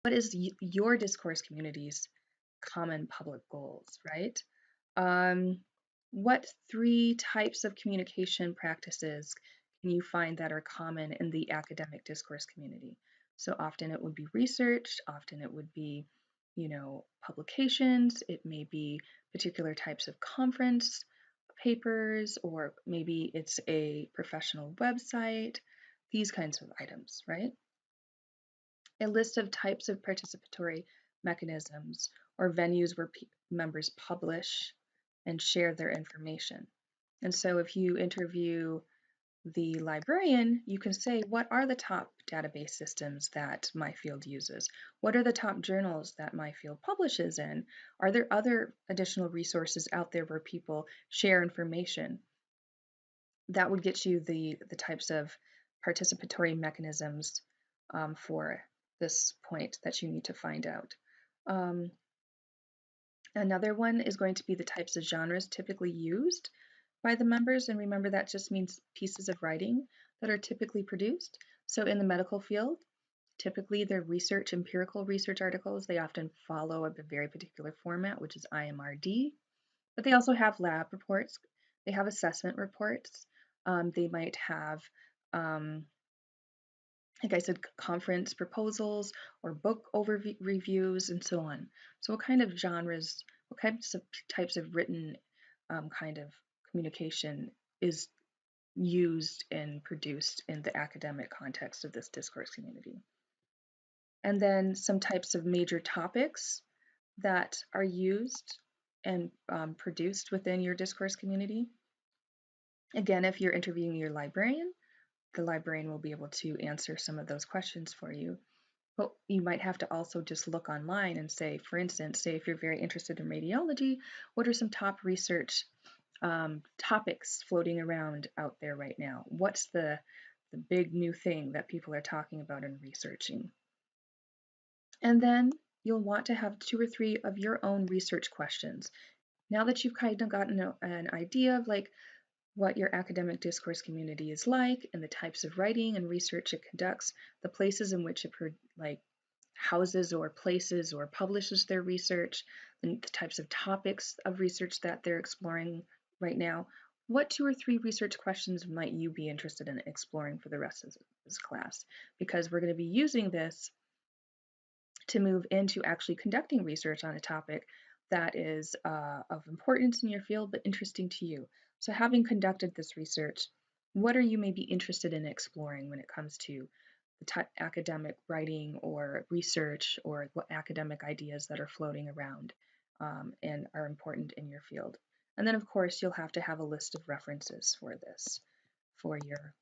what is your discourse community's common public goals, right? Um, what 3 types of communication practices can you find that are common in the academic discourse community? So often it would be research, often it would be, publications, it may be particular types of conference papers, or maybe it's a professional website, these kinds of items, right? A list of types of participatory mechanisms or venues where members publish and share their information. And so if you interview the librarian, you can say, what are the top database systems that my field uses? What are the top journals that my field publishes in? Are there other additional resources out there where people share information? That would get you the types of participatory mechanisms for this point that you need to find out. Um, Another one is going to be the types of genres typically used by the members, and remember that just means pieces of writing that are typically produced. So in the medical field, typically they're empirical research articles. They often follow a very particular format, which is IMRD, but they also have lab reports. They have assessment reports. They might have, like I said, conference proposals or book overview reviews and so on. So what kind of genres, what types of written kind of communication is used and produced in the academic context of this discourse community? And then some types of major topics that are used and produced within your discourse community. Again, if you're interviewing your librarian, the librarian will be able to answer some of those questions for you. But you might have to also just look online and say, for instance, say if you're very interested in radiology, what are some top research topics floating around out there right now? What's the big new thing that people are talking about and researching? And then you'll want to have 2 or 3 of your own research questions. Now that you've kind of gotten an idea of like what your academic discourse community is like and the types of writing and research it conducts, the places in which it houses or places or publishes their research, and the types of topics of research that they're exploring right now, what 2 or 3 research questions might you be interested in exploring for the rest of this class? Because we're going to be using this to move into actually conducting research on a topic that is of importance in your field but interesting to you. So having conducted this research, what are you maybe interested in exploring when it comes to the academic writing or research or what academic ideas that are floating around and are important in your field? And then of course you'll have to have a list of references for this for your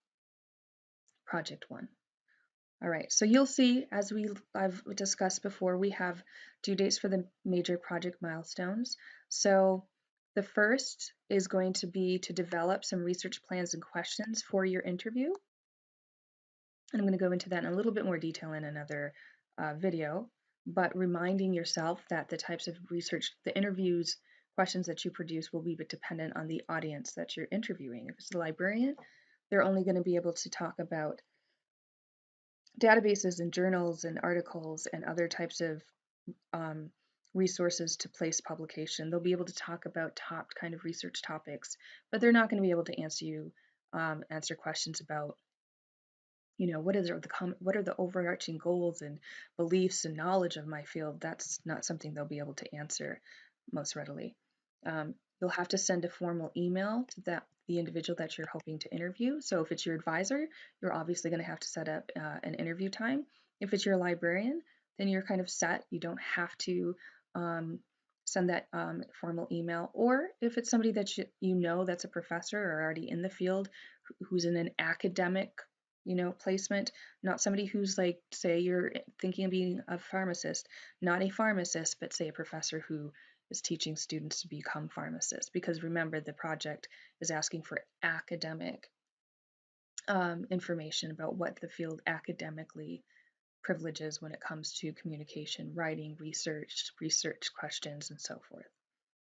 project 1. All right, so you'll see, as I've discussed before, we have due dates for the major project milestones. So the first is going to be to develop some research plans and questions for your interview. And I'm going to go into that in a little bit more detail in another video, but reminding yourself that the types of research, the interviews, questions that you produce will be dependent on the audience that you're interviewing. If it's a librarian, they're only going to be able to talk about databases and journals and articles and other types of um, resources to place publication. They'll be able to talk about top kind of research topics, but they're not going to be able to answer questions about, what are the overarching goals and beliefs and knowledge of my field. That's not something they'll be able to answer most readily. You'll have to send a formal email to the individual that you're hoping to interview. So if it's your advisor, you're obviously going to have to set up an interview time. If it's your librarian, then you're kind of set. You don't have to send that formal email. Or if it's somebody that you know that's a professor or already in the field who's in an academic placement, not somebody who's like, say you're thinking of being a pharmacist, not a pharmacist, but say a professor who is teaching students to become pharmacists. Because remember, the project is asking for academic information about what the field academically privileges when it comes to communication, writing, research questions, and so forth.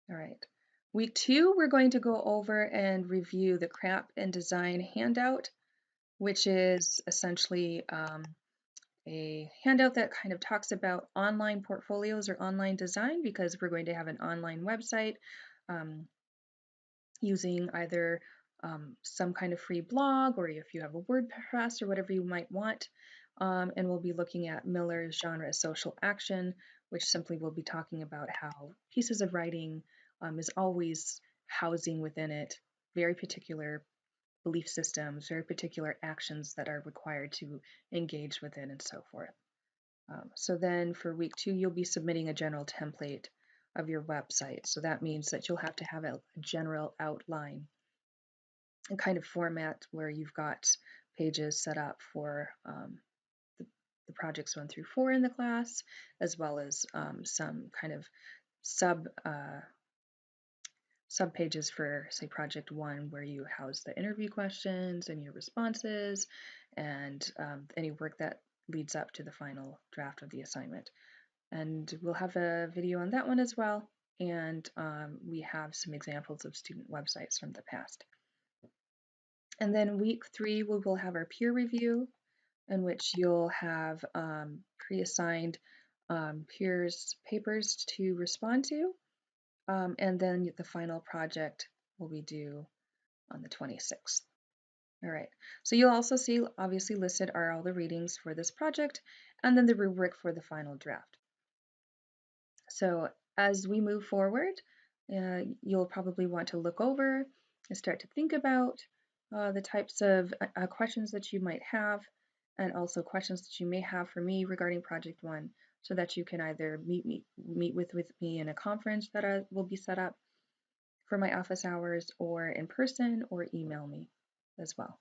All right. Week 2, we're going to go over and review the CRAP and Design handout, which is essentially a handout that kind of talks about online portfolios or online design, because we're going to have an online website um, using either some kind of free blog, or if you have a WordPress or whatever you might want. And we'll be looking at Miller's genre social action, which simply will be talking about how pieces of writing is always housing within it very particular belief systems, very particular actions that are required to engage within, and so forth. So then for week 2, you'll be submitting a general template of your website. So that means that you'll have to have a general outline and kind of format where you've got pages set up for the, the projects 1 through 4 in the class, as well as some kind of sub pages for, say, project 1, where you house the interview questions and your responses, and any work that leads up to the final draft of the assignment. And we'll have a video on that one as well. And we have some examples of student websites from the past. And then week 3, we will have our peer review, in which you'll have pre-assigned peers' papers to respond to. And then the final project will be due on the 26th. All right, so you'll also see obviously listed are all the readings for this project, and then the rubric for the final draft. So as we move forward, you'll probably want to look over and start to think about the types of questions that you might have, and also questions that you may have for me regarding Project 1, so that you can either meet with me in a conference that will be set up for my office hours, or in person, or email me as well.